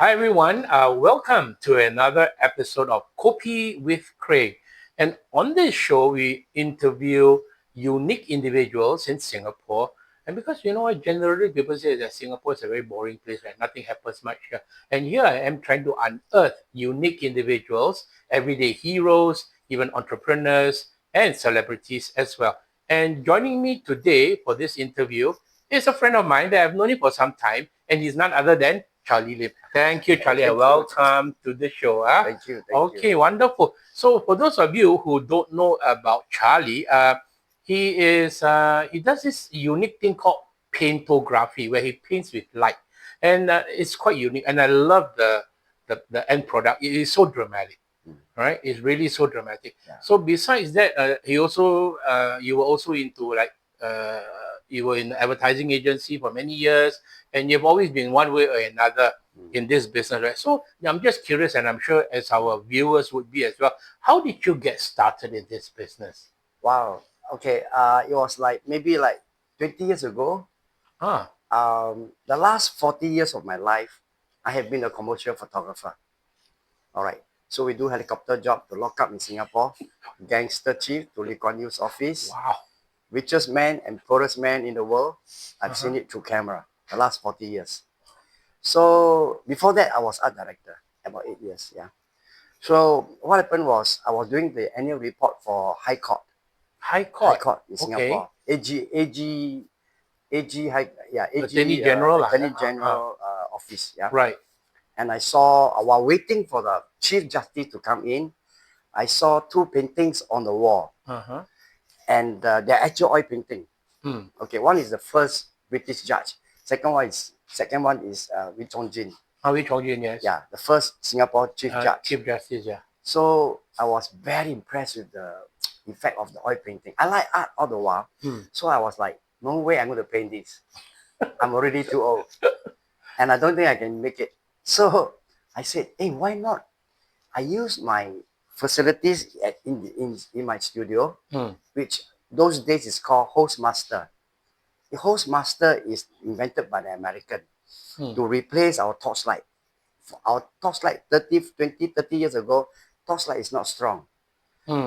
Hi everyone, welcome to another episode of Kopi with Craig. And on this show, we interview unique individuals in Singapore. And because generally people say that Singapore is a very boring place, right? Nothing happens much here. And here I am trying to unearth unique individuals, everyday heroes, even entrepreneurs and celebrities as well. And joining me today for this interview is a friend of mine that I've known him for some time, and he's none other than Charlie Lim. Thank you, Charlie, and welcome to the show. Thank you. Okay, wonderful. So for those of you who don't know about Charlie, he does this unique thing called paintography, where he paints with light, and it's quite unique. And I love the end product. It is so dramatic, right? It's really so dramatic. Yeah. So besides that, you were also into you were in advertising agency for many years, and you've always been one way or another in this business, right? So I'm just curious, and I'm sure as our viewers would be as well. How did you get started in this business? Wow. Okay. It was maybe 20 years ago. Ah, The last 40 years of my life, I have been a commercial photographer. All right. So we do helicopter job to lock up in Singapore, gangster chief to Lee Kuan Yew's office, wow. richest man and poorest man in the world. I've seen it through camera. The last 40 years. So before that, I was art director about 8 years. Yeah. So what happened was I was doing the annual report for High Court. High High Court. Court in Singapore. Attorney General. Attorney General office. Yeah. Right. And I saw while waiting for the Chief Justice to come in, I saw two paintings on the wall, Uh-huh. and they're actual oil painting. Hmm. Okay, one is the first British judge. Second one is Wee Chong Jin. Wee Chong Jin, yes. Yeah, the first Singapore Chief Judge. Chief Justice, yeah. So I was very impressed with the effect of the oil painting. I like art all the while. So I was like, no way I'm going to paint this. I'm already too old. And I don't think I can make it. So I said, hey, why not? I use my facilities in my studio, which those days is called Hostmaster. The Hostmaster is invented by the American to replace our torchlight. Our torchlight 30 years ago, torchlight is not strong.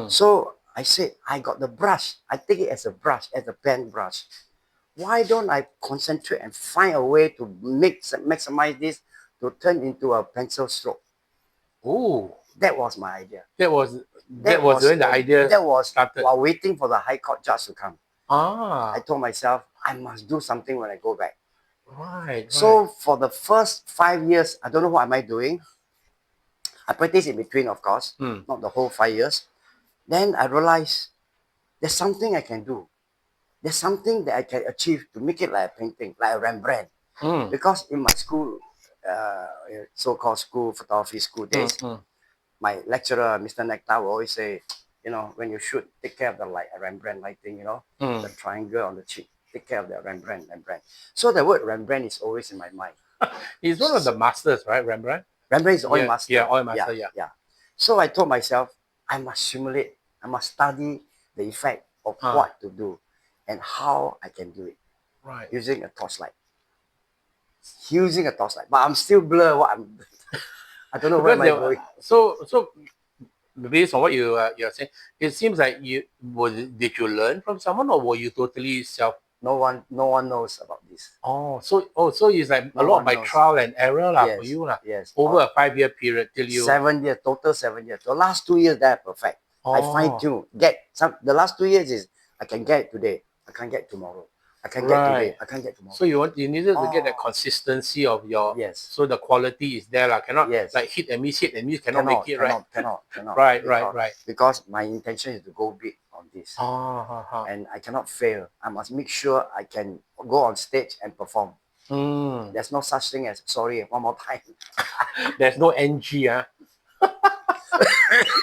So I said, I got the brush. I take it as a brush, as a pen brush. Why don't I concentrate and find a way to maximize this to turn into a pencil stroke? Oh, that was my idea. That was when the idea That was started. While waiting for the High Court judge to come. Ah, I told myself, I must do something when I go back. right. So for the first 5 years, I don't know what am I doing. I practiced in between, of course, not the whole 5 years. Then I realized there's something I can do. There's something that I can achieve to make it like a painting, like a Rembrandt. Because in my school, so-called school photography school days, my lecturer, Mr. Nectar, will always say, when you shoot, take care of the light, a Rembrandt lighting, the triangle on the cheek. Take care of the Rembrandt. So the word Rembrandt is always in my mind. He's one of the masters, right, Rembrandt? Rembrandt is oil master. Yeah, oil master, yeah. So I told myself, I must simulate, I must study the effect of what to do and how I can do it. Right. Using a torchlight. But I'm still blur what I'm doing. I don't know where am I going. So based on what you're saying, it seems like did you learn from someone, or were you totally self? No one knows about this. So it's like a lot by trial and error for you Yes. over a 5-year period till you 7 years, total 7 years. The last 2 years they're perfect. I fine tune. The last 2 years is I can get it today. I can't get tomorrow. I can get today. I can't get tomorrow. So you needed to get the consistency of your So the quality is there cannot like hit and miss cannot make it right. Cannot. Right. Because my intention is to go big on this. And I cannot fail. I must make sure I can go on stage and perform. There's no such thing as sorry one more time. There's no NG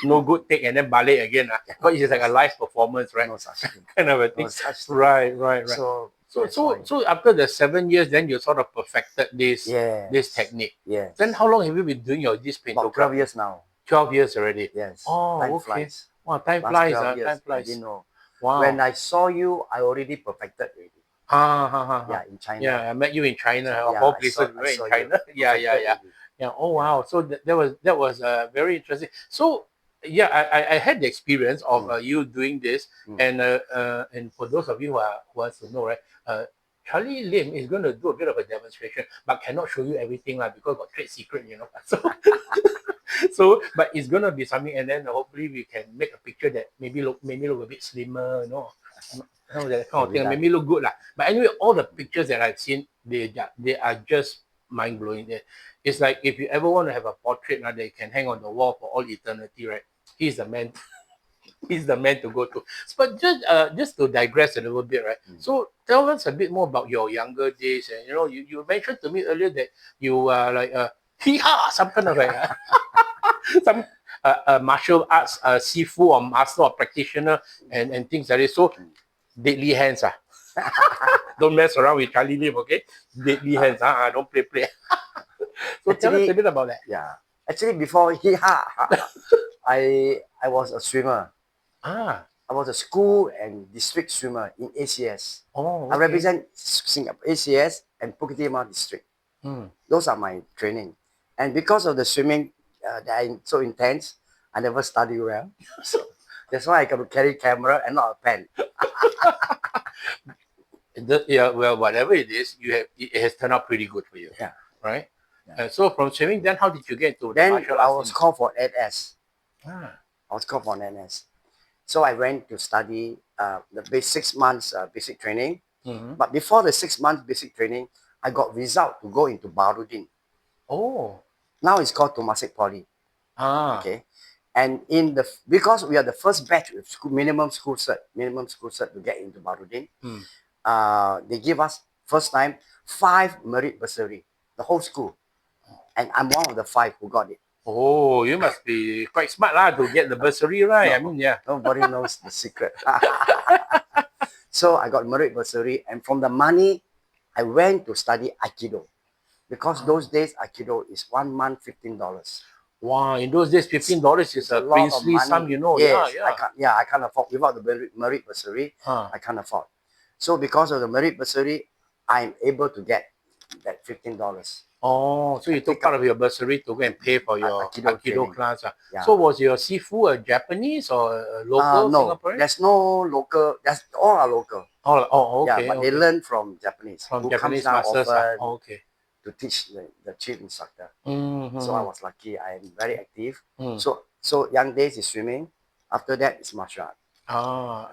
no good take and then balik again but it's like a live performance, right? No such thing. Kind of a thing. No such thing. Right. So after the 7 years, then you sort of perfected this technique. Yes. Then how long have you been doing this paintography? About 12 years now. 12 years already. Yes. Time flies. Wow, time flies. Time I flies. didn't know. Wow. When I saw you, I already perfected already. Yeah, in China. Yeah, I met you in China. Yeah, All places I in saw China. you. Yeah. Yeah. Oh wow. So that was very interesting. So yeah, I had the experience of you doing this, Mm. and for those of you who wants to know, right? Charlie Lim is going to do a bit of a demonstration, but cannot show you everything lah because got trade secret, you know. So but it's gonna be something, and then hopefully we can make a picture that maybe look a bit slimmer, you know. That kind of Every thing, time. maybe look good lah. But anyway, all the pictures that I've seen, they are just mind blowing. It's like if you ever want to have a portrait now that you can hang on the wall for all eternity, right? He's the man. He's the man to go to. But just to digress a little bit, right? So tell us a bit more about your younger days. And you mentioned to me earlier that you are like hee ha, some kind of like some martial arts sifu or master or practitioner and things like this. So deadly hands don't mess around with Charlie Lim, okay? Deadly hands don't play. So tell us a Actually, bit about that. yeah. Actually, before I was a swimmer. Ah, I was a school and district swimmer in ACS. oh, I okay. represent Singapore ACS and Bukit Timah district. Hmm. Those are my training. And because of the swimming that I so intense, I never study well. So that's why I got to carry camera and not a pen. Yeah, well, whatever it is, it has turned out pretty good for you, Yeah. right? Yeah. So from swimming, then how did you get into the Then martial I arts? was called for NS. Ah, I was called for NS. So I went to study the 6 months basic training. mm-hmm. But before the 6 months basic training, I got result to go into Barudin. Oh, Now it's called Temasek Poly. ah, Okay. And because we are the first batch with minimum school cert to get into Barudin, they give us first time 5 merit bursary, the whole school. And I'm one of the 5 who got it. oh, you must be quite smart lah to get the bursary, right? I No, mean, yeah. nobody knows the secret. So I got merit bursary, and from the money, I went to study Aikido. Because those days Aikido is 1 month $15. Wow, in those days, $15 is It's a a lot of princely sum, money. you know. Yes, Yeah. I can't afford without the merit bursary. Huh. I can't afford. So because of the merit bursary, I'm able to get that $15. Oh, so you took part of your bursary to go and pay for your Aikido Aikido training. class. Yeah. So was your Sifu a Japanese or a local No, Singaporean? there's no local. All are local. Oh, okay. Yeah, but okay. they learn from Japanese. From who Japanese comes down masters. often Oh, okay. to teach the chief instructor. Mm-hmm. So I was lucky. I am very active. Mm. So young days is swimming. After that is martial art.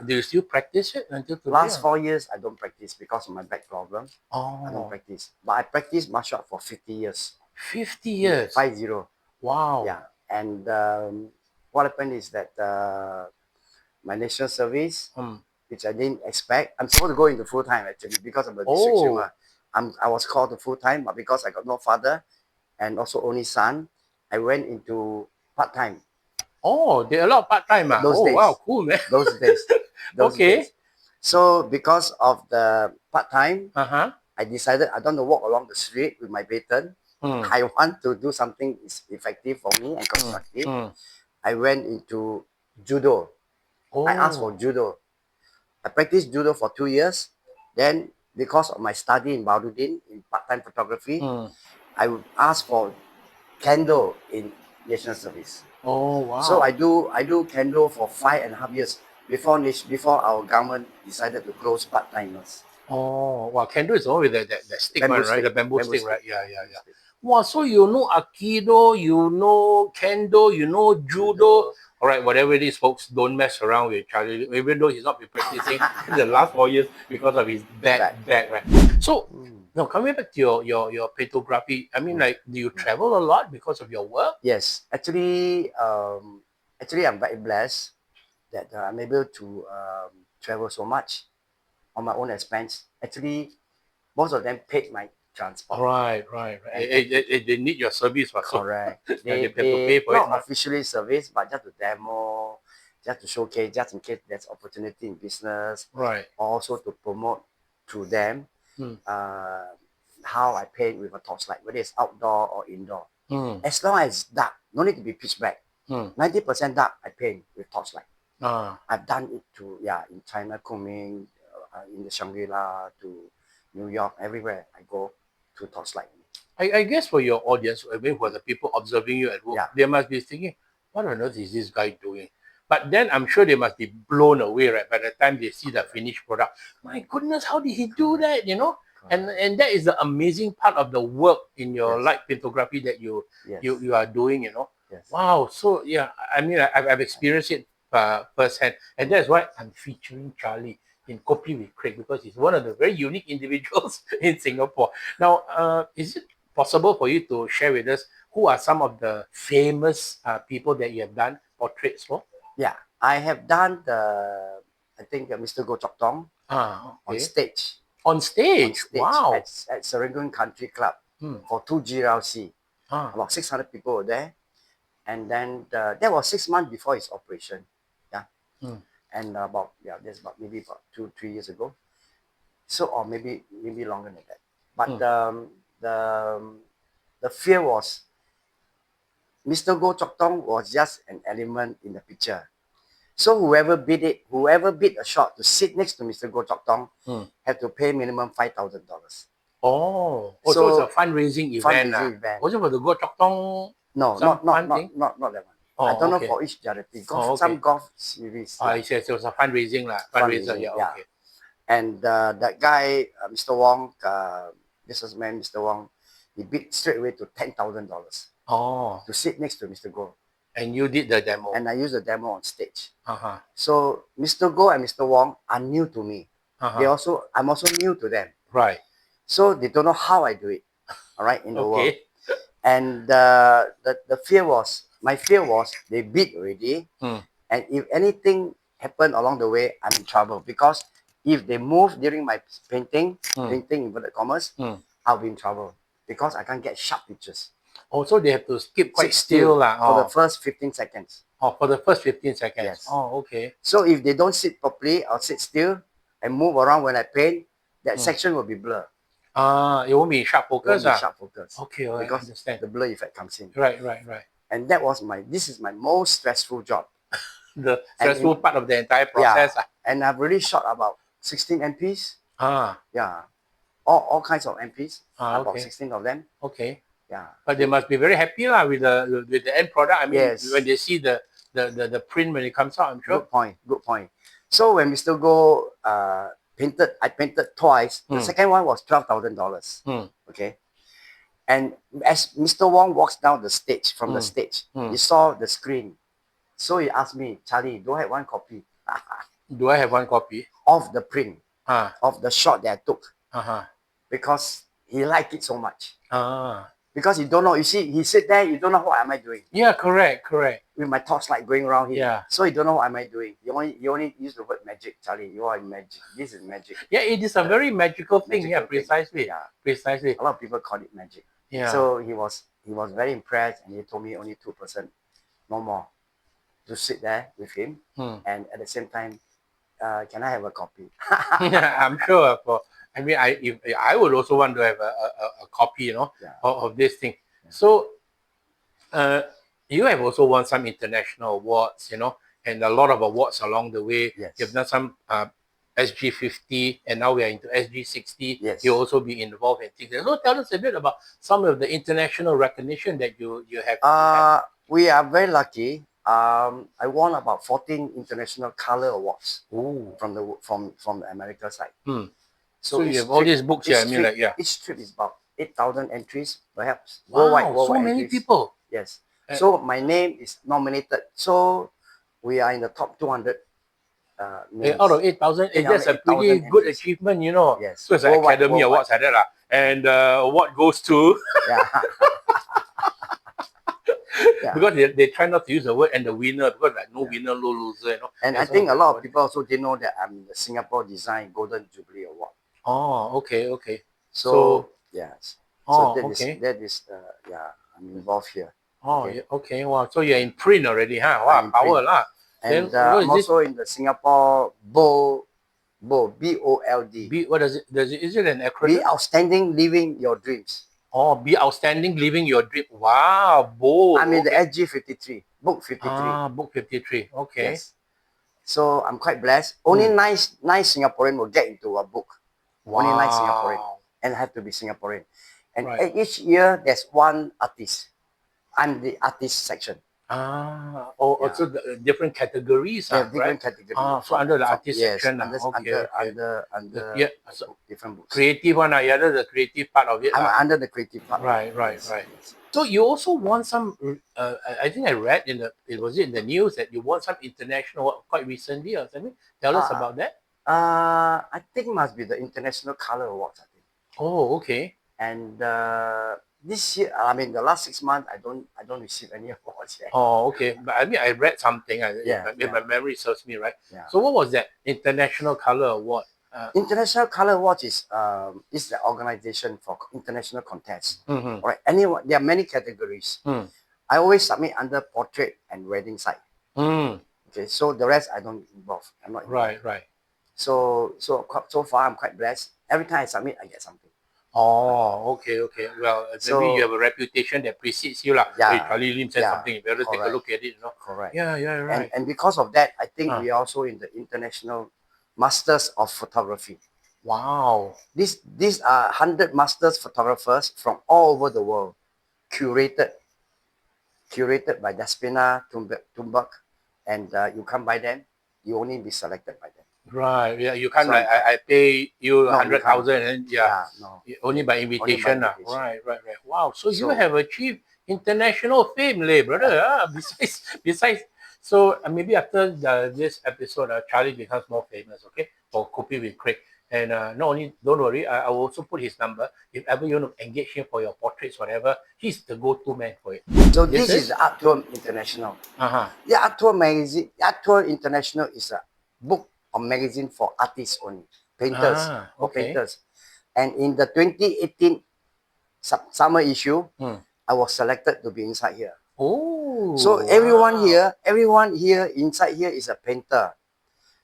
Do you still practice it until today? Last 4 years I don't practice because of my back problem. I don't Oh, practice. But I practice martial art for 50 years. 50 years. 50. Wow. Yeah. And what happened is that my national service, which I didn't expect, I'm supposed to go into full time actually because of the district swimmer. I was called to full time, but because I got no father and also only son, I went into part time. Oh, they allow part-time. Those days. Wow, cool, man. Those days. Okay. Days. So because of the part time, Uh-huh. I decided I don't want to walk along the street with my baton. I want to do something effective for me and constructive. I went into judo. Oh. I asked for judo. I practiced judo for 2 years. Then, because of my study in Barudin in part-time photography, I would ask for kendo in national service. Oh, wow. So I do kendo for 5.5 years before our government decided to close part-timers. Oh, wow. Kendo is always that stick Bamboo one, right? stick. The bamboo Bamboo stick, right? stick. Yeah. Wow, so you know Aikido, you know Kendo, you know Judo. All right, whatever it is, folks, don't mess around with Charlie, even though he's not been practicing the last 4 years because of his bad back, right? So, now coming back to your photography, I mean, like, do you travel a lot because of your work? Yes, actually, I'm very blessed that I'm able to travel so much on my own expense. Actually, most of them paid my transport. Right. They need your service, so Correct. they have to They pay for it. not officially service, but just to demo, just to showcase, just in case there's opportunity in business. Right. Also to promote through them how I paint with a torchlight, whether it's outdoor or indoor. As long as it's dark, no need to be pitch black. 90% dark, I paint with torchlight. I've done it in China, Kunming, in the Shangri-La, to New York, everywhere I go to torchlight. I guess for your audience, I mean, for the people observing you at work, Yeah. they must be thinking, what on earth is this guy doing? But then I'm sure they must be blown away, right? By the time they see the finished product. My goodness, how did he do that? You know? And that is the amazing part of the work in your Yes. light photography that you Yes. you are doing, you know. Yes. Wow. So yeah, I mean, I've experienced it firsthand, and that's why I'm featuring Charlie in Kopi with Craig, because he's one of the very unique individuals in Singapore. Now, is it possible for you to share with us who are some of the famous people that you have done portraits for? Yeah, I have done I think Mr. Goh Chok Tong Ah, on okay. stage. On On stage. stage Wow. at Serangoon Country Club Hmm. for 2 GLC. Ah. About 600 people were there. And then that was 6 months before his operation. Yeah. Hmm. And that's about maybe about 2-3 years ago. So, or maybe longer than that. But the fear was Mr. Goh Chok Tong was just an element in the picture. So whoever bid a shot to sit next to Mr. Goh Chok Tong had to pay minimum $5,000. Oh, so it's a So fundraising event. fundraising event. Was it for the Go Chok Tong? No, Some not fun thing? that one. I Oh, don't know okay. for each charity. Oh, okay. Some golf series. I see. So it's a fundraising, fundraiser. Fundraising, Yeah, yeah. okay. And that guy, Mr. Wong, businessman, Mr. Wong, he bid straight away to $10,000 Oh, to sit next to Mr. Goh. and you did the demo. And I used the demo on stage. Uh-huh. So Mr. Goh and Mr. Wong are new to me. Uh-huh. I'm also new to them. Right. So they don't know how I do it. All right, in the world. Okay. And my fear was they bid already. And if anything happened along the way, I'm in trouble, because if they move during my painting inverted commas, I'll be in trouble because I can't get sharp pictures. Also, they have to keep quite Sit still for the first 15 seconds. Oh, for the first 15 seconds. Yes. Oh, okay. So if they don't sit properly or sit still and move around when I paint, that section will be blurred. It won't be sharp focus. Sharp focus. Okay, well, because I understand. the blur effect comes in. Right. And this is my most stressful job. The stressful part of the entire process. Yeah. And I've already shot about 16 MPs. Yeah. All kinds of MPs. About Okay. 16 of them. Okay. Yeah. But they must be very happy with the end product. I mean, Yes. when they see the print when it comes out, I'm sure. Good point. So when Mr. Goh I painted twice. The second one was $12,000. Okay. And as Mr. Wong walks down the stage, from the stage, he saw the screen. So he asked me, Charlie, do I have one copy Do I have one copy? of the print, of the shot that I took? Uh-huh. Because he liked it so much. Ah. Because you don't know, you see, he sit there, you don't know what am I doing. Yeah, correct. With my torchlight going around here. Yeah. So you don't know what am I doing. You only use the word magic, Charlie. You are magic. This is magic. Yeah, it is a very magical thing. Yeah, precisely. Yeah. Precisely. A lot of people call it magic. Yeah. So he was very impressed, and he told me only 2%, no more, to sit there with him. And at the same time, can I have a copy? Yeah, I'm sure. I would also want to have a copy, of this thing. Yeah. So, you have also won some international awards, and a lot of awards along the way. Yes. You've done some SG50, and now we are into SG60. Yes. You'll also be involved in things. So tell us a bit about some of the international recognition that you have. We are very lucky. I won about 14 international color awards. Ooh. From the America side. So you have all these books here. Each trip is about 8,000 entries, perhaps. Wow, worldwide so many entries. people. Yes. So my name is nominated. So we are in the top 200. Out of 8,000, that's a pretty good achievement, Yes. So it's like Academy Awards like that. And award goes to... Yeah. Because they try not to use the word and the winner, because no winner, no loser. And I think a lot of people also didn't know that I'm in the Singapore Design Golden Jubilee Award. Oh, okay. So yes. Okay. That is I'm involved here. Oh, okay. Wow. So you're in print already, huh? Wow, power lah. And I'm also in the Singapore BOLD. B-O-L-D. What does it? Is it an acronym? Be outstanding, living your dreams. Oh, be outstanding, living your dream. Wow, bold. I'm in the SG53, book 53. Book 53. Okay. Yes. So I'm quite blessed. Only nine Singaporean will get into a book. Wow. Only 9 Singaporean, and have to be Singaporean. And Right. each year there's one artist. I'm the artist section. Also the different categories, They have right? different category So under the artist yes, section, under okay. Yeah, so different books. creative one, yeah, that's the creative part of it, I'm under the creative part. Right. Yes. So you also won some. I think I read in the news that you won some international award quite recently or something. Tell us Uh, about that. I think must be the International Color Awards. I think. Oh, okay. And this year, I mean, the last 6 months, I don't receive any awards yet. Oh, okay. But I mean, I read something. If my memory serves me right. Yeah. So what was that International Color Award? International Color Awards is the organization for international contests. Mm-hmm. Right. Anyone, there are many categories. I always submit under portrait and wedding site. Okay, so the rest I don't involve. I'm not involved. Right. So far I'm quite blessed. Every time I submit, I get something. Oh, okay. Well, maybe you have a reputation that precedes you, lah. Yeah, Hey, Charlie Lim said something. You better take a look at it, Correct. Yeah, right. And because of that, I think we are also in the International Masters of Photography. Wow. These are 100 masters photographers from all over the world, curated by Despina Tumbak, and you come by them, you only be selected by them. Right. Yeah. You can't I pay you 100,000 and no. only by invitation. Right. Wow. So you So- have achieved international fame, brother. Besides, so maybe after this episode, Charlie becomes more famous. Okay, for Kopi with Craig. And not only, don't worry, I will also put his number. If ever you want to engage him for your portraits, whatever, he's the go-to man for it. So this is the Art Tour International. The Art Tour magazine, Art Tour International is a book or magazine for artists only, painters, painters. And in the 2018 summer issue, I was selected to be inside here. Oh. So everyone here inside here is a painter,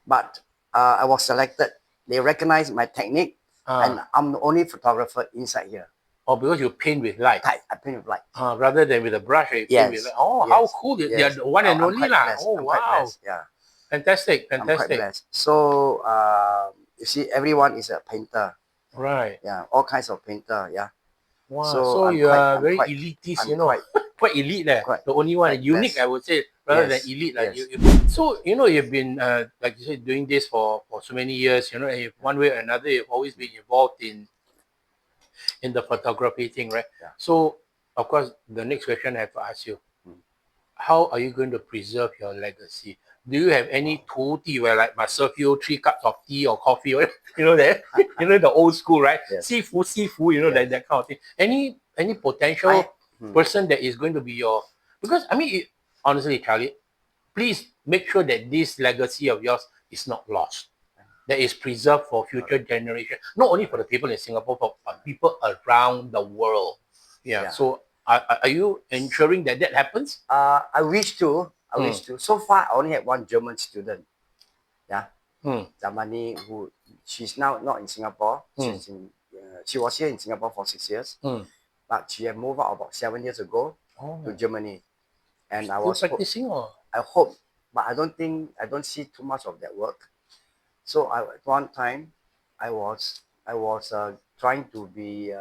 but I was selected. They recognize my technique, and I'm the only photographer inside here. Oh, because you paint with light. I paint with light. Rather than with a brush, you paint with light. Oh, how cool! They are the one and only lah. Oh, wow! Yeah. Fantastic. I'm quite blessed. So you see, everyone is a painter. Right. Yeah, all kinds of painter. Yeah. Wow. So you are very elitist, quite elite there. The only one unique, I would say, rather than elite. So you've been like you said, doing this for so many years. If one way or another, you've always been involved in the photography thing, right? Yeah. So of course, the next question I have to ask you: how are you going to preserve your legacy? Do you have any tea where like must serve you 3 cups of tea or coffee? That the old school, right? Yes. Seafood, that kind of thing. Any potential person that is going to be your, because I mean, honestly, Charlie, please make sure that this legacy of yours is not lost. That is preserved for future generations, not only for the people in Singapore, but people around the world. Yeah. So are you ensuring that happens? I wish to. So far, I only had one German student. Yeah. Zamani, who she's now not in Singapore. She was here in Singapore for 6 years. But she had moved out about 7 years ago to Germany. And I was practicing I hope, but I don't see too much of that work. So at one time, I was trying to be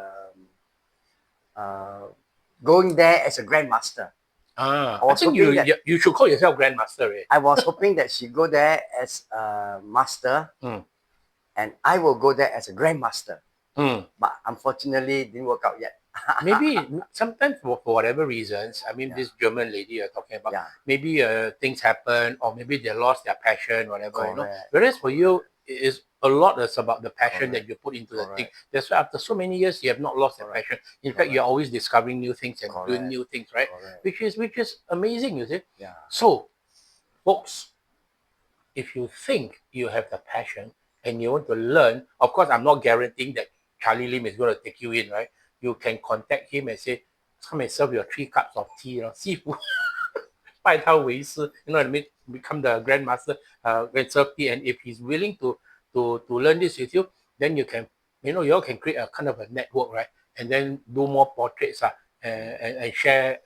going there as a grandmaster. I think you should call yourself grandmaster. Right? I was hoping that she go there as a master, and I will go there as a grandmaster. But unfortunately, it didn't work out yet. Maybe sometimes for whatever reasons, I mean, this German lady you're talking about, maybe things happen, or maybe they lost their passion, whatever. Whereas for you, it's a lot is about the passion that you put into the thing. That's why after so many years, you have not lost that passion. In fact, you're always discovering new things and doing new things, right? Which is amazing, you see. Yeah. So, folks, if you think you have the passion and you want to learn, of course, I'm not guaranteeing that Charlie Lim is going to take you in, right? You can contact him and say, come and serve your 3 cups of tea, seafood. 拜他为师, you know what I mean? Become the grandmaster, and serve tea. And if he's willing to learn this with you, then you can, you all can create a kind of a network, right? And then do more portraits, and share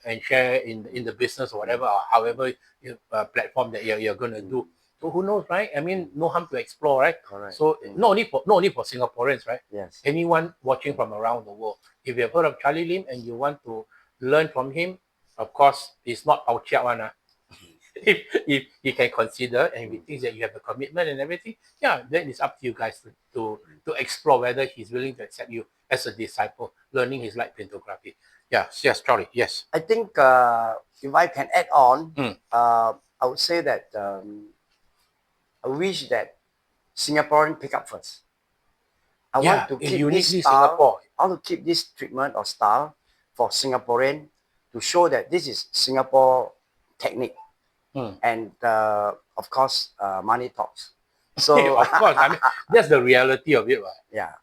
in the business or whatever, or however platform that you're going to do. So who knows, right? I mean, no harm to explore, right? Correct. So not only for Singaporeans, right? Yes. Anyone watching from around the world. If you have heard of Charlie Lim and you want to learn from him, of course, it's not our chat one. If you can consider and if he thinks that you have a commitment and everything, yeah, then it's up to you guys to explore whether he's willing to accept you as a disciple, learning his light paintography. Yes, Charlie, yes. I think if I can add on, Mm. I would say that I wish that Singaporean pick up first. I want to keep this uniquely style. Singapore. I want to keep this treatment or style for Singaporean to show that this is Singapore technique. And of course, money talks. So Of course, I mean that's the reality of it, right? yeah.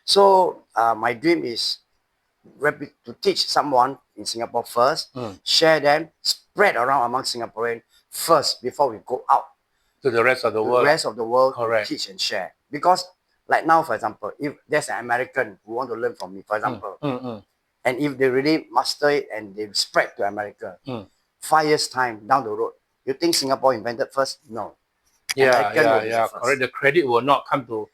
So my dream is to teach someone in Singapore first, share them, spread around among Singaporeans first before we go out To the rest of the to world. the rest of the world to Correct. teach and share. Because like now, for example, if there's an American who want to learn from me, for example, and if they really master it and they spread to America, 5 years time down the road, you think Singapore invented first? No. American will be the first. Correct. The credit will not come to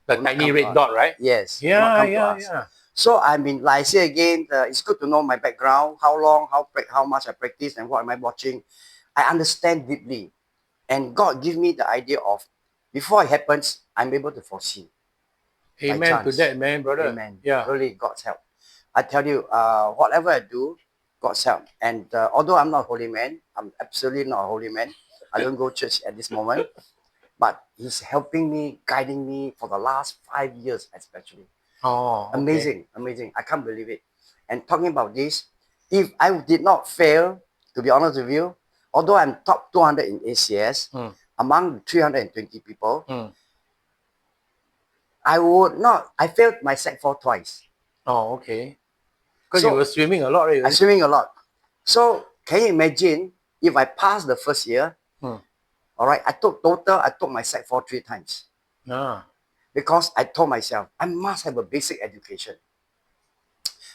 the Will not tiny come red to us. dot, right? Yes. will not come to us. So I mean, like I say again, it's good to know my background, how long, how much I practice, and what am I watching. I understand deeply, and God give me the idea of before it happens, I'm able to foresee. Amen to that, man, brother. Amen. Yeah. Really, God's help. I tell you, whatever I do, God's help. And although I'm not a holy man, I'm absolutely not a holy man. I don't go church at this moment, but He's helping me, guiding me for the last 5 years, especially. Oh, okay. Amazing, amazing. I can't believe it. And talking about this, if I did not fail, to be honest with you, although I'm top 200 in ACS, among 320 people, I failed my Sec 4 twice. Oh, okay. Because you were swimming a lot, right? I'm swimming a lot. So can you imagine if I passed the first year, all right, I took my Sec 4 3 times. Because I told myself, I must have a basic education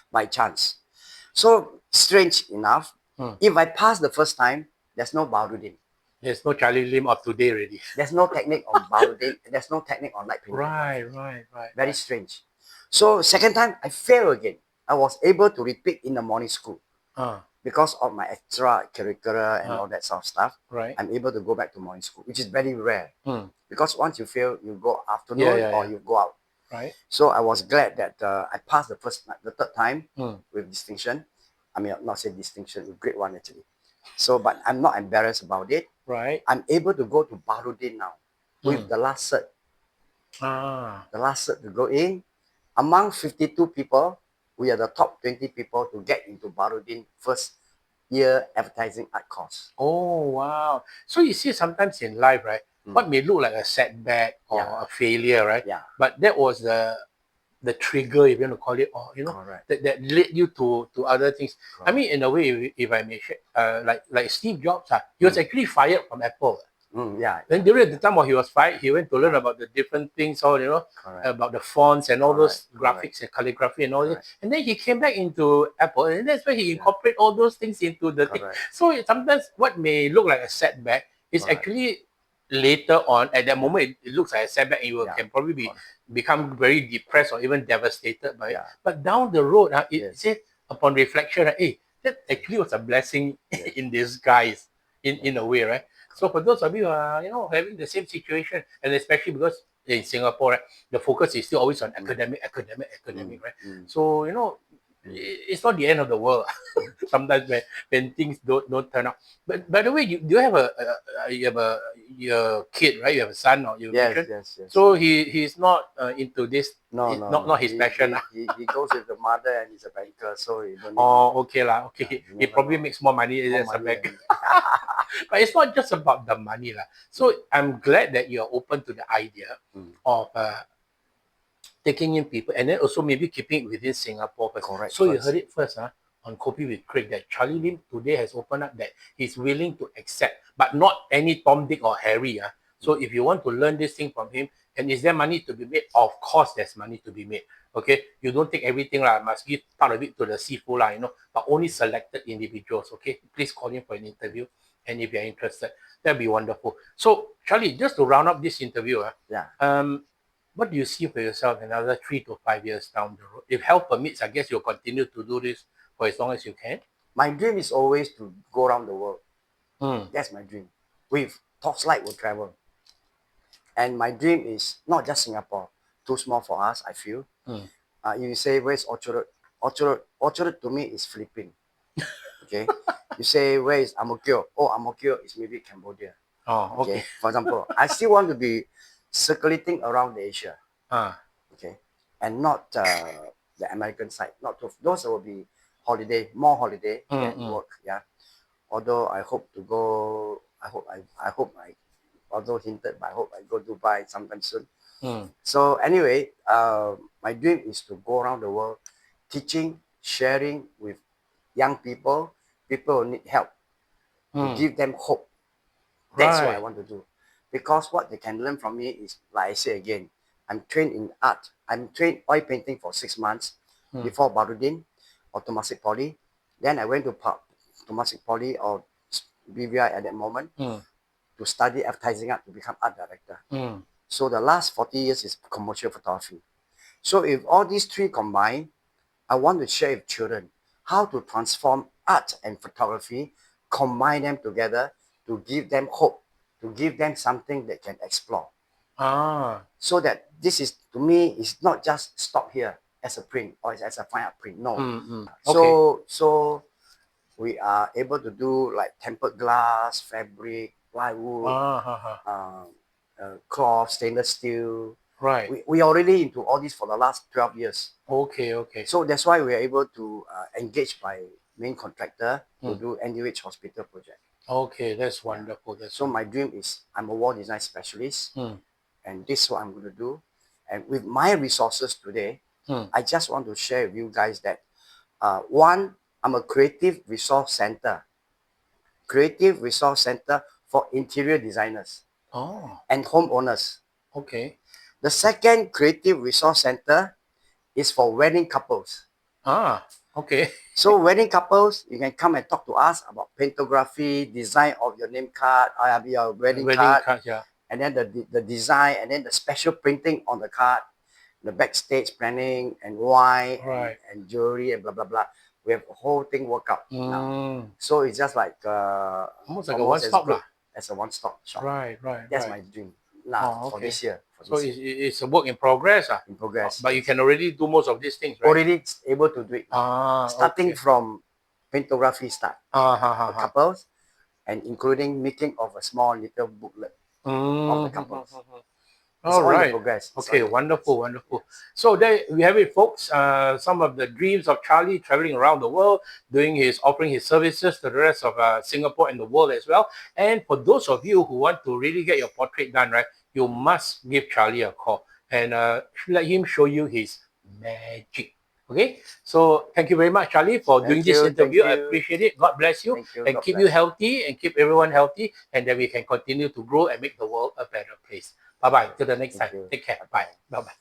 by chance. So strange enough, if I pass the first time, there's no Baharudin. There's no Charlie Lim of today already. There's no technique on Baharudin. There's no technique on light painting. Right. Very strange. So second time, I failed again. I was able to repeat in the morning school. Because of my extracurricular and all that sort of stuff. Right. I'm able to go back to morning school, which is very rare. Because once you fail, you go afternoon or you go out. Right. So I was glad that I passed the third time with distinction. I mean, not say distinction, with grade 1 actually. So, but I'm not embarrassed about it. Right. I'm able to go to Baharudin now with the last cert. The last cert to go in. Among 52 people, we are the top 20 people to get into Baharudin first year advertising art course. Oh, wow. So you see sometimes in life, right, what may look like a setback or a failure, right? Yeah. But that was the trigger, if you want to call it, or that led you to other things. Correct. I mean, in a way, if I may share, like Steve Jobs, he was actually fired from Apple. Then during the time while he was fired, he went to learn about the different things, about the fonts and all those graphics and calligraphy and all this. And then he came back into Apple, and that's where he incorporated all those things into the thing. So sometimes what may look like a setback is actually later on, at that moment, it looks like a setback, and you can probably become very depressed or even devastated by it. But down the road, it said upon reflection, hey, that actually was a blessing in disguise, in a way, right? So for those of you having the same situation, and especially because in Singapore, right, the focus is still always on academic, right? So it's not the end of the world. Sometimes when things don't turn out. But by the way, do you have your kid, right? You have a son, or you mentioned? Yes. So he's not into this. No. Not his passion. He goes with the mother, and he's a banker, so he don't. Okay lah. Okay, he probably makes more money as a banker. But it's not just about the money lah. So I'm glad that you're open to the idea of taking in people, and then also maybe keeping it within Singapore. Correct. So you heard it first on Kopi with Craig, that Charlie Lim today has opened up that he's willing to accept, but not any Tom, Dick or Harry. So if you want to learn this thing from him, and is there money to be made? Of course there's money to be made. Okay, you don't take everything lah. Must give part of it to the seafood lah, but only selected individuals. Okay, please call him for an interview. And if you're interested, that'd be wonderful. So, Charlie, just to round up this interview, Yeah. what do you see for yourself in another 3 to 5 years down the road? If health permits, I guess you'll continue to do this for as long as you can. My dream is always to go around the world. Mm. That's my dream. With Torchlight will travel. And my dream is not just Singapore. Too small for us, I feel. Mm. You say, where's Orchard? Orchard to me is Philippines. Okay. You say, where is Ang Mo Kio? Oh, Ang Mo Kio is maybe Cambodia. Oh, okay. For example, I still want to be circulating around Asia. Okay. And not the American side. Not to, those will be holiday, more holiday than work. Yeah. Although I hope to go, although hinted, but I hope I go Dubai sometime soon. So anyway, my dream is to go around the world, teaching, sharing with young people who need help, to give them hope. That's what I want to do. Because what they can learn from me is, like I say again, I'm trained in art. I'm trained oil painting for 6 months before Barudin or Temasek Poly. Then I went to Temasek Poly or BVI at that moment to study advertising art to become art director. So the last 40 years is commercial photography. So if all these three combine, I want to share with children how to transform art and photography, combine them together to give them hope, to give them something they can explore. So that this is, to me, is not just stop here as a print or as a fine art print. No. So we are able to do like tempered glass, fabric, plywood, cloth, stainless steel. Right. We already into all this for the last 12 years. Okay. So that's why we are able to engage by main contractor to do NUH hospital project. Okay, that's wonderful. So my dream is I'm a wall design specialist, and this is what I'm going to do. And with my resources today, I just want to share with you guys that one, I'm a creative resource center for interior designers and homeowners. Okay. The second creative resource center is for wedding couples. Okay. So wedding couples, you can come and talk to us about paintography, design of your name card, your wedding card, and then the design, and then the special printing on the card, the backstage planning and wine and jewelry and blah blah blah. We have the whole thing worked out now. So it's just like almost like a one-stop as a one-stop shop. Right. That's my dream now for this year. So it's a work in progress. In progress. But you can already do most of these things, right? Already able to do it. Starting from paintography start. The couples, and including making of a small little booklet of the couples. All right. Progress. Okay, wonderful. So there we have it, folks. Some of the dreams of Charlie traveling around the world, offering his services to the rest of Singapore and the world as well. And for those of you who want to really get your portrait done, right, you must give Charlie a call and let him show you his magic. Okay, so thank you very much, Charlie, for doing this interview. I appreciate it. God bless you, and keep you healthy and keep everyone healthy, and then we can continue to grow and make the world a better place. Bye-bye. Till the next time. Take care. Bye. Bye-bye.